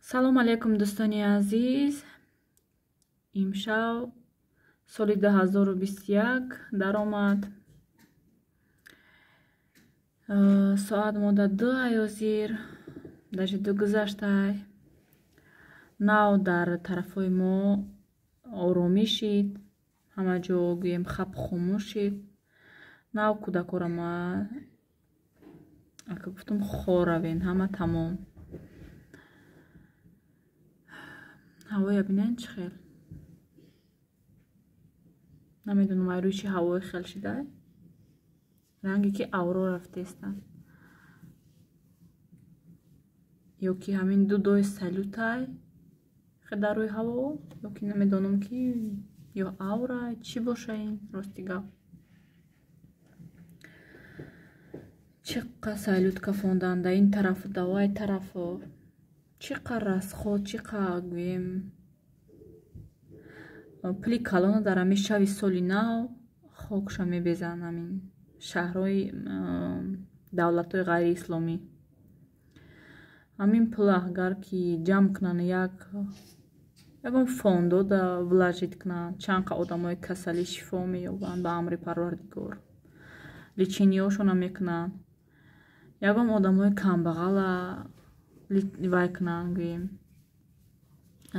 салом алейкум дӯстони азиз. имшав соли 2021 даромад. соат мода 2 аёзир дажи 2 гузаштай. нав дар тарафҳои мо оромӣ шид, ҳама ҷо гӯем хаб хомӯш шид. нав кӯдакорама ака гуфтам хоравен, ҳама тамом. ҳавоя бинен чӣ хел. намедонам ай рӯи чӣ ҳавои хел шида. ранге ки авро рафтестан. ё ки ҳамин дудои салютай дар рӯи ҳаво, ё ки намедонам ки ё авра чӣ боша ин рости гап. чӣ қадр салют кафондан да ин тарафу да вай тарафу. чӣ қадр расход, чӣ қадр гӯем пили калона дар ҳамин шави соли нав хокша мебезан ҳамин шаҳрҳои давлатҳои ғайриисломӣ. ҳамин пул агар ки ҷамъ кунанд ягон фондо да влажит кунанд, чанд қа одамои касалӣ шифо меёбанд ба амри Парвардигор. личениёшона мекунанд. ягон одамои камбағала вай кунанд, гӯем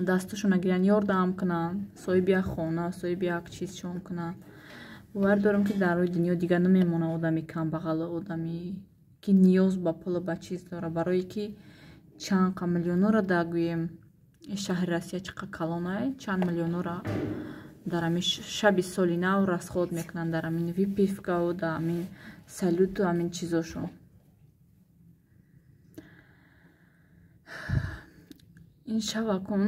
дасташона гиранд, ёрдам кунанд, соҳиби як хона, соҳиби як чизшон кунанд. бовар дорам ки дар рӯи дунё дигар намемонад одами камбағалу одами ки ниёз ба пулу ба чиз дорад, барое ки чанд қа миллионора да гӯем шаҳри Россия чӣ қа калонай, чанд миллионора дар ҳамин шаби соли нав расход мекунанд дар ҳамин випивкаву дар ҳамин салюту ҳамин чизошон. ин шавакун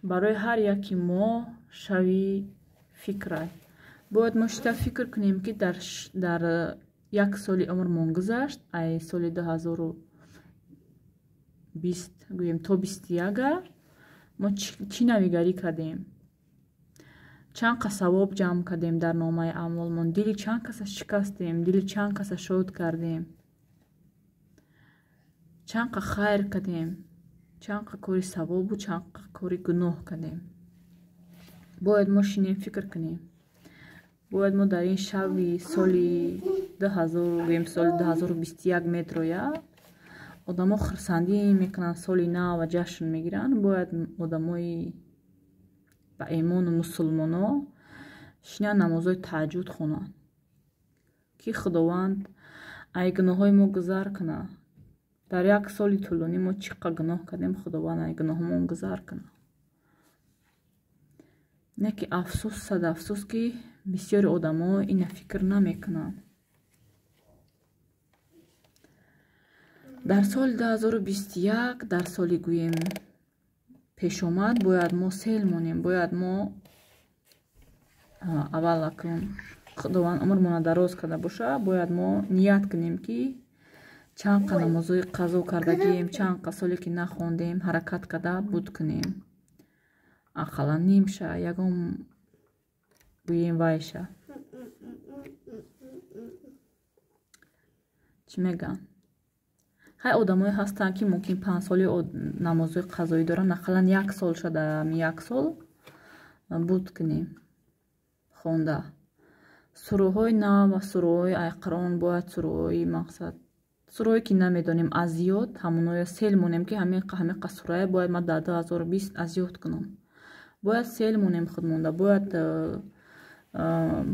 барои ҳар яки мо шави фикрай. бояд мо шида фикр кунем ки дар як соли умрмон гузашт, ай соли 2020 гӯем то 21 мо чӣ навигарӣ кардем, чанд қа савоб ҷамъ кардем дар номаи аъмолмон, дили чанд каса шикастем, дили чанд каса шод кардем, чанд қа хайр кардем, чанд қа кори савобу чанд қа кори гуноҳ кардем. бояд мо шинем фикр кунем. бояд мо дар ин шави соли 2021 медрояд, одамо хурсандӣ мекунанд, соли нав ва ҷашн мегиранд. бояд одамои ба имону мусулмоно шина намозои таҳаҷҷуд хонанд ки худованд ай гуноҳҳои мо гузар кунад. дар як соли тӯлонӣ мо чӣ қа гуноҳ кардем, худованд ай гуноҳҳомон гузар кунад. не ки афсӯс сад афсӯс ки бисёри одамо ина фикр намекунанд. дар соли 2021 дар соли гӯем пешомад бояд мо сел монем. бояд мо аввал акун худованд умрмона дароз карда боша, бояд мо ният кунем ки чанд қа намозои қазо кардагием, чанд қа соле ки нахондем ҳаракат карда буд кунем. ақаллан нимша ягон гӯем вайша чӣ мегӯянд. ҳай одамое ҳастанд ки мумкин 5 соли намозои қазоӣ доранд, ақаллан 1 сол шуда 1 сол буд кунем хонда. суроҳҳои нав ва суроҳҳои айқирон бояд суроҳҳои мақсад суроҳе ки намедонем аз ёд ҳамоноя сел монем ки ҳамин қа сурае бояд ма дар 2020 аз ёд кунам. бояд сел монем худмонда, бояд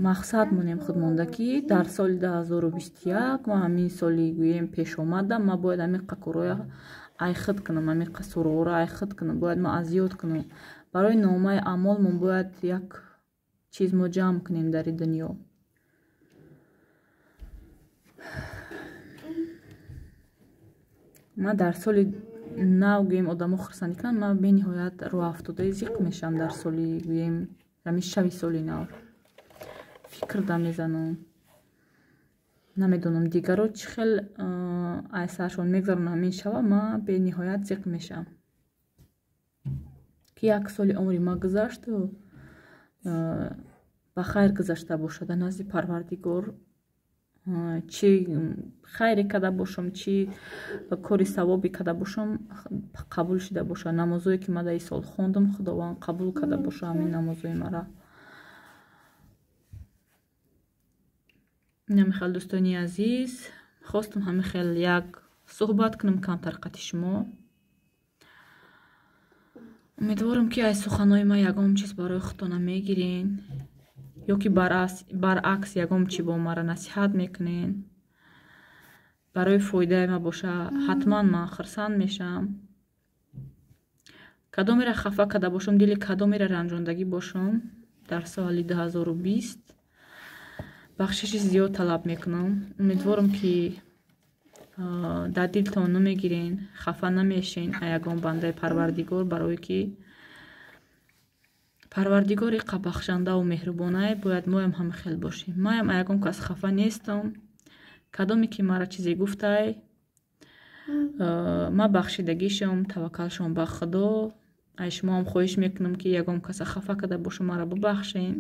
мақсад монем худмонда ки дар соли 2021 ва ҳамин соли гӯем пешомада ма бояд ҳамин қа короя айхид кунам, ҳамин қа суроҳҳоро айхид кунам, бояд ма аз ёд кунам. барои номаи аъмолмон бояд як чиз мо ҷамъ кунем дар ин дунё. ма дар соли нав гӯем одамо хурсандӣ кунанд, ма бениҳоят рӯафтодаи зиқ мешавам дар соли гӯем ҳамин шави соли нав. фикр да мезанам. намедонам дигаро чӣ хел ай саршон мегзарон ҳамин шава, ма бениҳоят зиқ мешавам ки як соли умри ма гузашту ба хайр гузашта бошад. назди Парвардигор чӣ хайре када бошам, чӣ кори савобе када бошам, қабул шуда боша. Намозое ки ма дар ин сол хондам, худованд қабул када боша ҳамин намозои мара. намихел дӯстони азиз, хостам ҳамихел як суҳбат кунам камтар қати шумо. умедворам ки аз суханои ман ягон чиз барои худтон намегирен ё ки баръакс ягон чӣ бо мара насиҳат мекунен, барои фоидаи ма боша. ҳатман ман хурсанд мешавам. кадомеро хафа када бошам, дили кадомеро ранҷондагӣ бошам дар соли 2020 бахшиши зиёд талаб мекунам. умедворам ки дар дилтон намегирен, хафа намешен аз ягон бандаи Парвардигор, барое ки Парвардигори қабахшандаву меҳрубонае, бояд моям ҳамихел бошем. маям аз ягон кас хафа нестам. кадоме ки мара чизе гуфтай, ма бахшидагишам, таваккалшам ба худо. аз шумоам хоҳиш мекунам ки ягон каса хафа када боша мара бубахшен.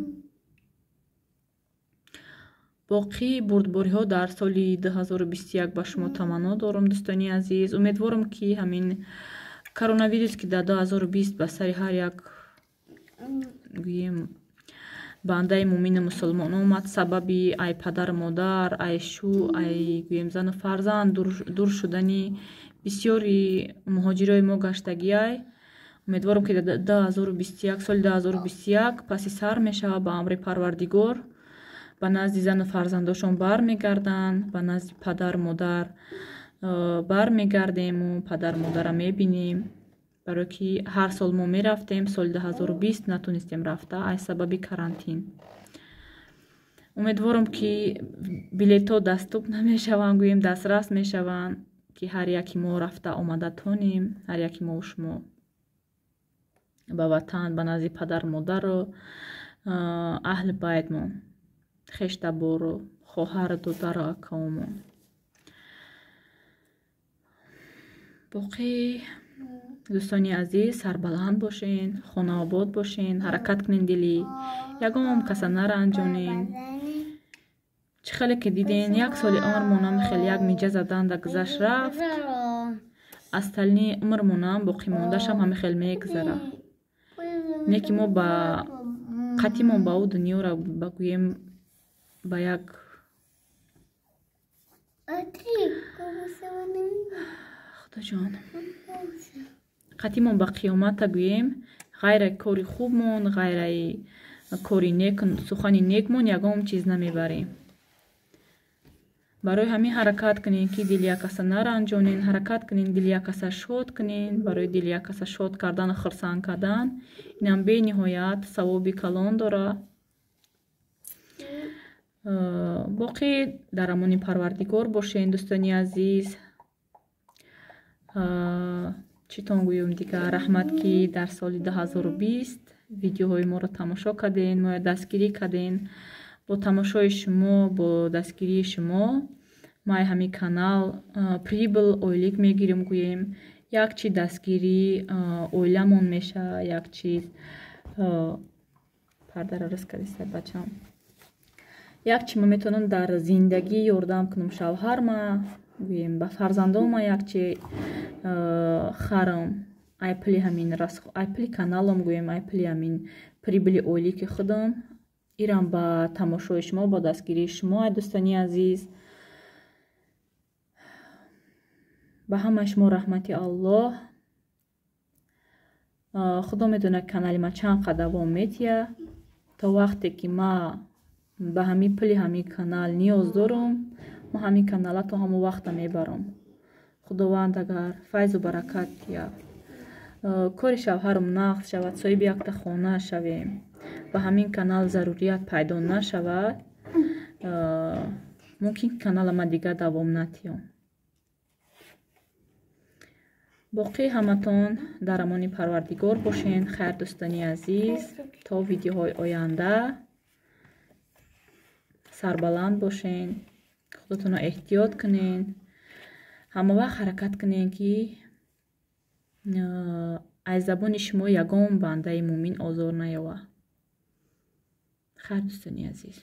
боқии бурдбориҳо дар соли 2021 ба шумо таманно дорам дӯстони азиз. умедворам ки ҳамин коронавирус ки дар 2020 ба сари ҳар як гӯем бандаи муъмини мусулмон омад, сабаби ай падару модар, ай шу, ай гӯем зану фарзанд дур шудани бисёри муҳоҷирои мо гаштагиай. умедворам ки 2021 соли 2021 паси сар мешавад ба амри Парвардигор. ба назди зану фарзандошон бармегарданд, ба назди падару модар бармегардему падару модара мебинем. барое ки ҳар сол мо мерафтем, соли 2020 натунистем рафта аз сабаби карантин. умедворам ки билетҳо даступ намешаванд, гӯем дастрас мешаванд, ки ҳар яки мо рафта омада тонем, ҳар яки мо шумо ба ватан, ба назди падару модару аҳли байтмон, хештабору хоҳару додару акаомон. боқӣ дӯстони азиз, сарбаланд бошен, хонаобод бошен, ҳаракат кунен, дили ягон каса наранҷонен. чӣ хеле ки диден як соли умрмонам хеле як миҷа заданда гузашт рафт, асталини умрмонам боқӣ мондашам ҳамихел мегузара. не ки мо ба қатимон ба ӯ дунёро ба гӯем ба як худоҷон қатимон ба қиёмата гӯем ғайраи кори хубмон, ғайраи кори нек, сухани некмон ягон чиз намебарем. барои ҳамин ҳаракат кунен ки дили як каса наранҷонен, ҳаракат кунен дили як каса шод кунен. барои дили як каса шод кардану хурсанд кардан инам бениҳоят савоби калон дорад. боқӣ дар амони Парвардигор бошен дӯстони азиз. чӣ тон гӯем дигар, раҳмат ки дар соли 2020 видеоҳои моро тамошо карден, моя дастгирӣ карден. бо тамошои шумо, бо дастгирии шумо май ҳамин канал прибл ойлик мегирем, гӯем як чи дастгирӣ оиламон меша, як чиз пардаро рӯз кардиста бачам, як чи ма метавонам дар зиндагӣ ёрдам кунам шавҳарма, гӯем ба фарзандома як чи харам. айпли ҳамин айпли каналам, гӯем айпли ҳамин прибли ойлики худам. ирам ба тамошои шумо, ба дастгирии шумо ай дӯстони азиз. ба ҳамаи шумо раҳмати Аллоҳ. худо медонад канали ма чанд қадр давом метия. то вақте ки ма ба ҳамин пули ҳамин канал ниёз дорам, ма ҳамин канала то ҳамон вақта мебарам. худованд агар файзу баракат диҳад, кори шавҳарам нақд шавад, соҳиби якта хона шавем, ба ҳамин канал зарурият пайдо нашавад, мумкин канала ма дигар давом натиём. боқӣ ҳаматон дар амони Парвардигор бошен. хайр дӯстони азиз, то видеоҳои оянда сарбаланд бошен, худатонро эҳтиёт кунен, ҳамавақт ҳаракат кунен ки аз забони шумо ягон бандаи муъмин озор наёвад. хайр дӯстони азиз.